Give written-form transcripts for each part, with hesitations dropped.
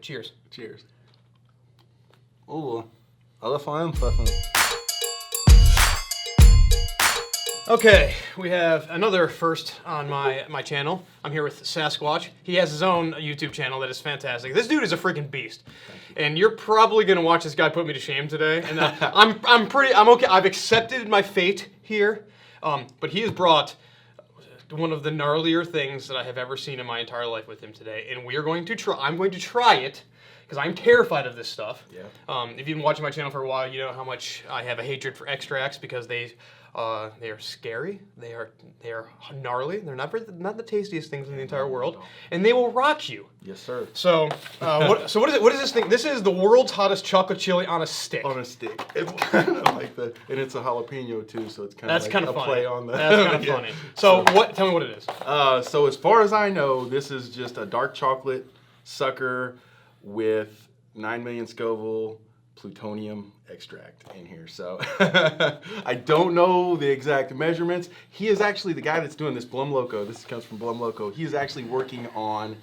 Cheers. Cheers. Oh, alle fall anpassen. Okay, we have another first on my channel. I'm here with Sasquatch. He has his own YouTube channel that is fantastic. This dude is a freaking beast, and you're probably gonna watch this guy put me to shame today. And I'm okay. I've accepted my fate here, but he has brought one of the gnarlier things that I have ever seen in my entire life with him today, and we are going to try. I'm going to try it because I'm terrified of this stuff. Yeah. If you've been watching my channel for a while, you know how much I have a hatred for extracts because they are scary. They are gnarly. They're not the tastiest things in the entire world, and they will rock you. Yes, sir. So, what is it? What is this thing? This is the world's hottest chocolate chili on a stick. On a stick. It's kind of like and it's a jalapeno too, so it's kind of like a funny. play on the. That's kind of yeah. funny. So, tell me what it is. So as far as I know, this is just a dark chocolate sucker with 9 million Scoville plutonium extract in here. So I don't know the exact measurements. He is actually the guy that's doing this Blum Loco. This comes from Blum Loco. He is actually working on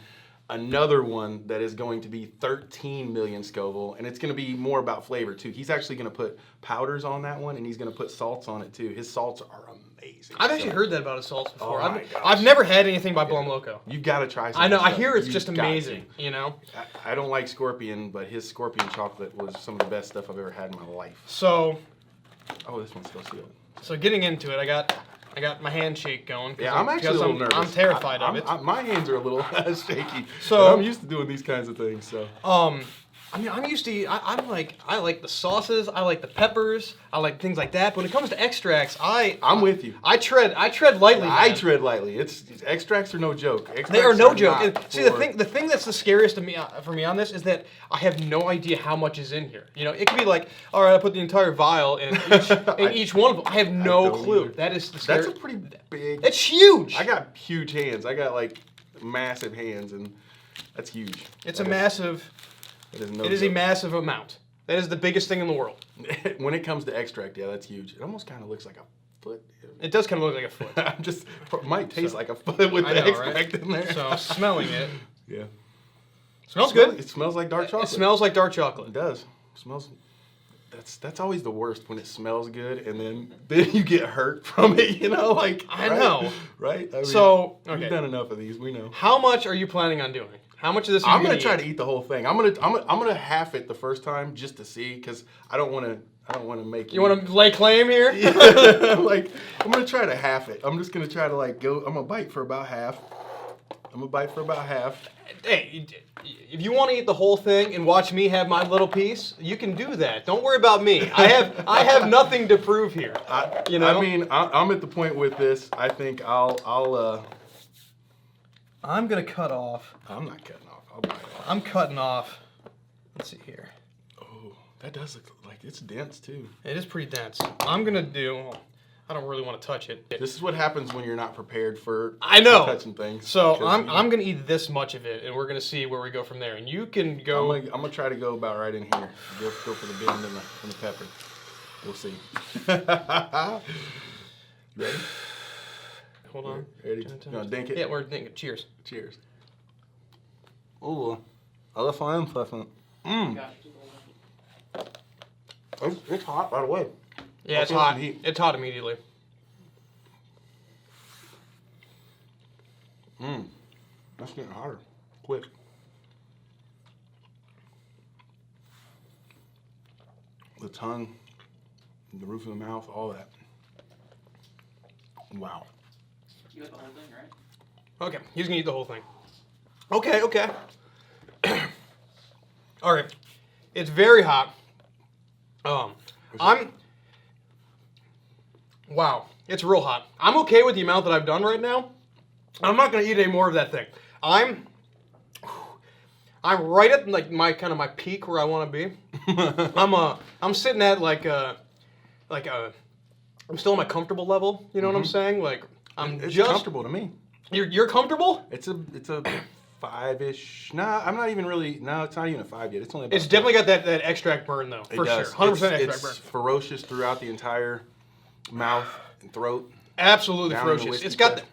another one that is going to be 13 million Scoville, and it's going to be more about flavor too. He's actually going to put powders on that one, and he's going to put salts on it too. His salts are amazing. I've actually heard that about his salts before. Oh my gosh. I've never had anything by Blum Loco. You've got to try some. I know. of I this hear stuff. it's just You've got amazing. to. You know. I don't like scorpion, but his scorpion chocolate was some of the best stuff I've ever had in my life. So. Oh, this one's still sealed. So getting into it, I got my handshake going. Yeah, I'm actually a little nervous. I'm terrified of it. My hands are a little shaky. So I'm used to doing these kinds of things. So. I mean, I'm used to. I like the sauces. I like the peppers. I like things like that. But when it comes to extracts, I'm with you. I tread lightly. I tread lightly. It's extracts are no joke. Extracts they are no joke. not See, the thing that's the scariest to me for me on this is that I have no idea how much is in here. You know, it could be like, all right, I put the entire vial in each one of them. I have no clue. Either. That is the That's a pretty big. It's huge. I got huge hands. I got like massive hands, and that's huge. It's a massive. It is, no it is a massive amount. That is the biggest thing in the world. When it comes to extract, yeah, that's huge. It almost kind of looks like a foot. It does kind of look like a foot. It might taste like a foot with the extract in there. So smelling it. Yeah. Smells good. It smells like dark chocolate. It smells like dark chocolate. It does. It smells. That's always the worst when it smells good and then you get hurt from it. You know, like I know, right? I mean, so okay. We've done enough of these. We know. How much are you planning on doing? How much of this? I'm gonna try to eat the whole thing. I'm gonna half it the first time just to see, because I don't want to make. You want to lay claim here? Yeah. Like I'm gonna try to half it. I'm just gonna try to like go. I'm gonna bite for about half. Hey, if you want to eat the whole thing and watch me have my little piece, you can do that. Don't worry about me. I have nothing to prove here. You know. I mean, I'm at the point with this. I think I'll. I'm gonna cut off. I'm not cutting off. I'll bite off. I'm cutting off. Let's see here. Oh, that does look like it's dense too. It is pretty dense. I'm gonna do. I don't really want to touch it. This is what happens when you're not prepared for touching things. So I'm gonna eat this much of it, and we're gonna see where we go from there. And you can go. I'm gonna try to go about right in here. Go for the bend and the pepper. We'll see. Ready? Hold on. Ready? You want to dink it? Yeah, we're dinking. Cheers. Cheers. Ooh, alle fall anpassen. It's hot right away. Yeah, it's hot. It's hot immediately. That's getting hotter. Quick. The tongue, the roof of the mouth, all that. Wow. You got the whole thing, right? Okay, he's gonna eat the whole thing. Okay. All right, it's very hot. Wow, it's real hot. I'm okay with the amount that I've done right now. I'm not gonna eat any more of that thing. I'm right at like my peak where I want to be. I'm sitting at I'm still at my comfortable level. You know what I'm saying? Like It's comfortable to me. You're comfortable? It's a 5-ish. Nah, I'm not even really. No, it's not even a 5 yet. It's only. About It's definitely got that extract burn though, for sure. 100% extract burn. It's ferocious throughout the entire mouth and throat. Absolutely down in the ferocious. whiskey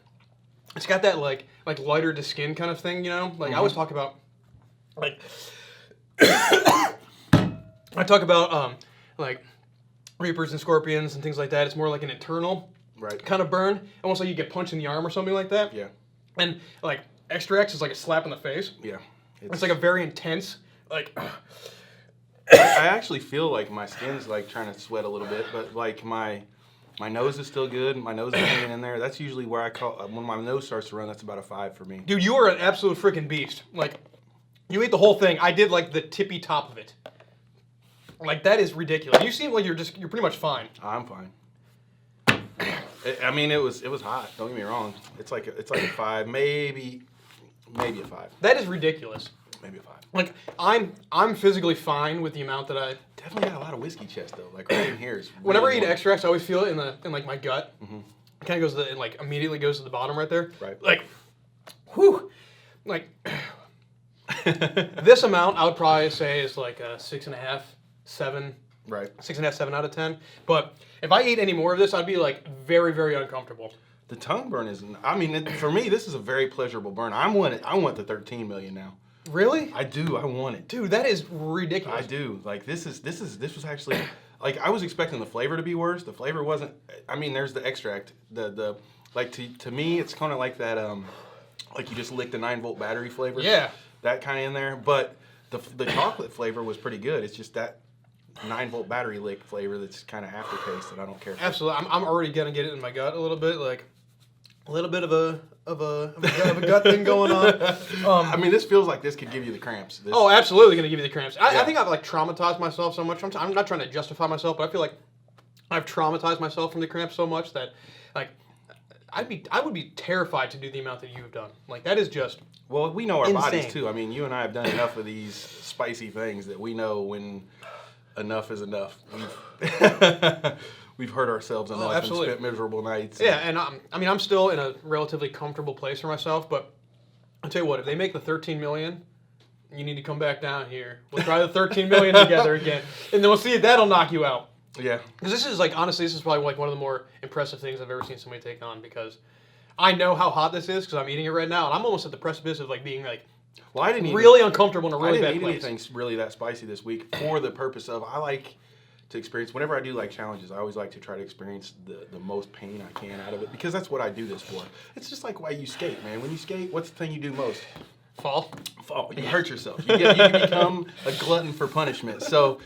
It's got that like lighter to skin kind of thing, you know. Like I always talk about, like I talk about like reapers and scorpions and things like that. It's more like an internal kind of burn, almost like you get punched in the arm or something like that. Yeah. And like Extra-X is like a slap in the face. Yeah. It's like a very intense, like. I actually feel like my skin's like trying to sweat a little bit, but like my nose is still good. My nose is hanging in there. That's usually where I call when my nose starts to run. That's about a 5 for me. Dude, you are an absolute freaking beast. Like, you ate the whole thing. I did like the tippy top of it. Like that is ridiculous. You seem like you're pretty much fine. I'm fine. I mean, it was hot. Don't get me wrong. It's like a 5, maybe a 5. That is ridiculous. Maybe a 5. Like I'm physically fine with the amount that I Definitely got a lot of whiskey chest though. Like right in here is. Really whenever I eat warm. Extra-X, I always feel it in like my gut. Mm-hmm. It kind of goes to it like immediately goes to the bottom right there. Right. Like, whew. Like this amount, I would probably say is like a 6.5, 7. Right. 6.5, 7 out of 10. But if I ate any more of this, I'd be like very, very uncomfortable. The tongue burn is. I mean, for me, this is a very pleasurable burn. I want the 13 million now. Really? I do. I want it. Dude, that is ridiculous. I do. Like this was actually like I was expecting the flavor to be worse. The flavor wasn't. I mean, there's the extract. The like to me, it's kind of like that. Like you just licked a 9-volt battery flavor. Yeah. That kind of in there, but the chocolate flavor was pretty good. It's just that 9-volt battery lick flavor that's kind of aftertaste that I don't care for. Absolutely. I'm already gonna get it in my gut a little bit, like a little bit of a gut thing going on. I mean, this feels like this could give you the cramps. This, Oh, absolutely gonna give you the cramps. Yeah. I think I've like traumatized myself so much. I'm not trying to justify myself, but I feel like I've traumatized myself from the cramps so much that like I would be terrified to do the amount that you've done. Like that is just well, we know our insane. bodies too. I mean, you and I have done enough of these spicy things that we know when enough is enough. We've hurt ourselves enough and absolutely. spent miserable nights. Yeah, and I'm still in a relatively comfortable place for myself, but I'll tell you what, if they make the 13 million, you need to come back down here. We'll try the 13 million together again, and then we'll see if that'll knock you out. Yeah. Because this is like, honestly, this is probably like one of the more impressive things I've ever seen somebody take on, because I know how hot this is because I'm eating it right now, and I'm almost at the precipice of like being like Well, I didn't really uncomfortable in a really I bad didn't eat place. anything really that spicy this week for the purpose of I like to experience. Whenever I do like challenges, I always like to try to experience the most pain I can out of it because that's what I do this for. It's just like why you skate, man. When you skate, what's the thing you do most? Fall. You hurt yourself. You become a glutton for punishment. So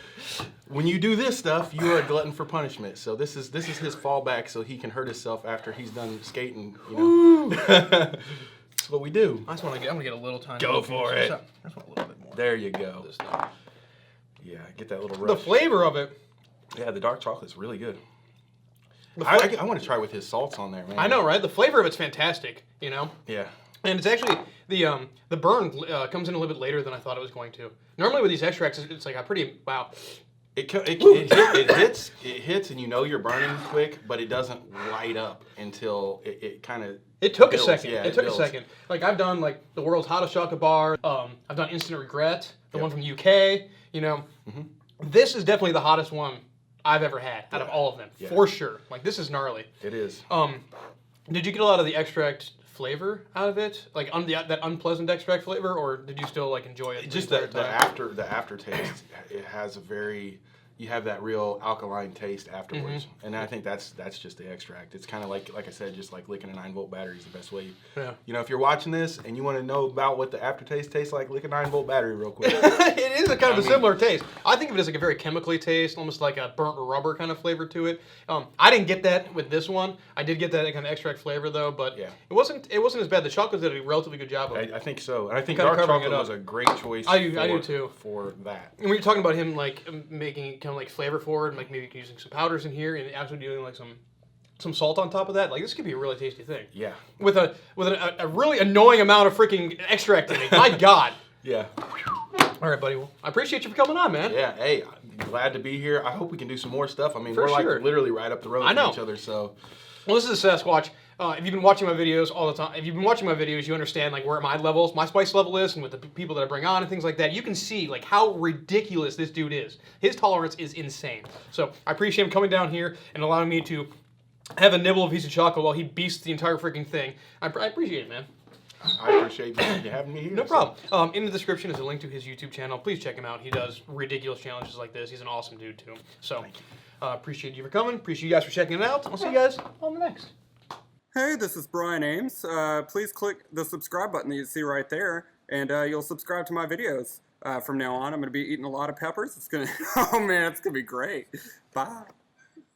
when you do this stuff, you are a glutton for punishment. So this is his fallback, so he can hurt himself after he's done skating. You know, that's what we do. I just want to get. I'm gonna get a little tiny. Go for it. I just want a little bit more. There you go. This stuff. Yeah, get that little The rush. flavor of it. Yeah, the dark chocolate's really good. The I want to try with his salts on there, man. I know, right? The flavor of it's fantastic. You know. Yeah. And it's actually the burn comes in a little bit later than I thought it was going to. Normally with these extracts, it's like a pretty wow. It hits, and you know you're burning quick, but it doesn't light up until it kind of. It took builds. a second. Yeah, it took builds. a second. Like I've done like the world's hottest chocolate bar. I've done Instant Regret, the one from the UK. You know, this is definitely the hottest one I've ever had out of all of them, for sure. Like this is gnarly. It is. Did you get a lot of the extract flavor out of it, like that unpleasant extract flavor, or did you still like enjoy it? Just the the entire time? aftertaste. It has a very. You have that real alkaline taste afterwards, and I think that's just the extract. It's kind of like I said, just like licking a 9-volt battery is the best way. Yeah. You know, if you're watching this and you want to know about what the aftertaste tastes like, lick a 9-volt battery real quick. It is a kind of a similar taste. I think of it as like a very chemically taste, almost like a burnt rubber kind of flavor to it. I didn't get that with this one. I did get that kind of extract flavor though, but it wasn't as bad. The chocolate did a relatively good job of it. I think so, and I think Kinda dark covering chocolate it up. was a great choice. I do too. For that. And we were talking about him like making it kind of like flavor forward, like maybe using some powders in here and actually doing like some salt on top of that. Like this could be a really tasty thing. Yeah. With a really annoying amount of freaking extract in it. My God. Yeah. All right, buddy. Well, I appreciate you for coming on, man. Yeah. Hey, I'm glad to be here. I hope we can do some more stuff. I mean, For we're like sure. literally right up the road I know. from each other. So. Well, this is a Sasquatch. If you've been watching my videos all the time, if you've been watching my videos, you understand like where my spice level is, and with the people that I bring on and things like that. You can see like how ridiculous this dude is. His tolerance is insane. So I appreciate him coming down here and allowing me to have a nibble of a piece of chocolate while he beasts the entire freaking thing. I appreciate it, man. I appreciate you having me here. No problem. In the description is a link to his YouTube channel. Please check him out. He does ridiculous challenges like this. He's an awesome dude, too. So, appreciate you for coming. Appreciate you guys for checking it out. I'll see you guys on the next. Hey, this is Brian Ames. Please click the subscribe button that you see right there, and you'll subscribe to my videos. From now on, I'm going to be eating a lot of peppers. It's going to, oh man, it's going to be great. Bye.